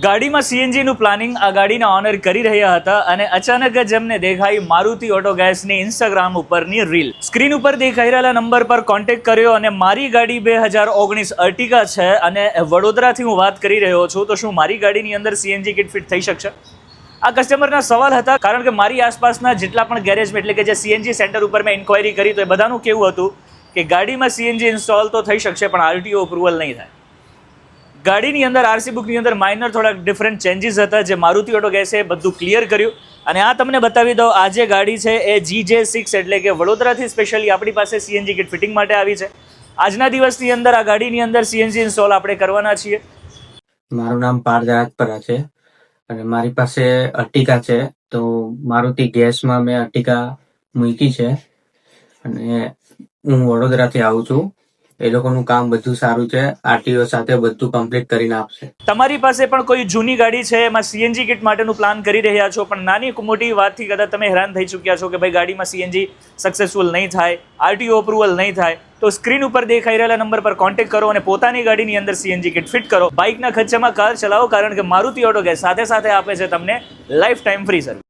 ગાડીમાં સીએનજી નું પ્લાનિંગ આ ગાડીના ઓનર કરી રહ્યા હતા અને અચાનક જ એમને દેખાઈ મારુતિ ઓટો ગેસની ઇન્સ્ટાગ્રામ ઉપરની રીલ. સ્ક્રીન ઉપર દેખાઈ રહેલા નંબર પર કોન્ટેક્ટ કર્યો અને મારી ગાડી 2019 અર્ટિગા છે અને વડોદરાથી હું વાત કરી રહ્યો છું, તો શું મારી ગાડીની અંદર સીએનજી કિટ ફિટ થઈ શકશે? આ કસ્ટમરના સવાલ હતા, કારણ કે મારી આસપાસના જેટલા પણ ગેરેજમાં એટલે કે જે સીએનજી સેન્ટર ઉપર મેં ઇન્ક્વાયરી કરી તો એ બધાનું કેવું હતું કે ગાડીમાં સીએનજી ઇન્સ્ટોલ તો થઈ શકશે પણ આરટીઓ અપ્રુવલ નહીં થાય. ગાડીની અંદર આરસી બુકની અંદર માઇનર થોડાક ડિફરન્ટ ચેન્જીસ હતા જે મારુતિ ઓટો ગેસે બધું ક્લિયર કર્યું અને આ તમને બતાવી દઉં. આ જે ગાડી છે એ GJ6 એટલે કે વડોદરાથી સ્પેશિયલી આપણી પાસે સીએનજી કિટ ફિટિંગ માટે આવી છે. આજના દિવસની અંદર આ ગાડીની અંદર સીએનજી ઇન્સ્ટોલ આપણે કરવાના છીએ. મારું નામ પાર્થ રાજપરા છે અને મારી પાસે અર્ટિગા છે. તો મારુતિ ગેસમાં મેં અર્ટિગા મૂકી છે અને હું વડોદરાથી આવું છું. એ લોકોનું કામ બધું સારું છે, આરટીઓ સાથે બધું કમ્પ્લીટ કરીને આપશે. તમારી પાસે પણ કોઈ જૂની ગાડી છે એમાં સીએનજી કિટ માટેનું પ્લાન કરી રહ્યા છો પણ નાની મોટી વાતથી કદાચ તમે હેરાન થઈ ચૂક્યા છો કે ભાઈ ગાડીમાં સીએનજી સક્સેસફુલ નહીં થાય, આરટીઓ અપ્રુવલ નહીં થાય, તો સ્ક્રીન ઉપર દેખાઈ રહેલા નંબર પર કોન્ટેક્ટ કરો અને પોતાની ગાડીની અંદર સીએનજી કિટ ફિટ કરો. બાઇકના ખર્ચામાં કાર ચલાવો, કારણ કે મારુતિ ઓટો ગેસ સાથે સાથે આપે છે તમને લાઈફ ટાઈમ ફ્રી સર્વિસ.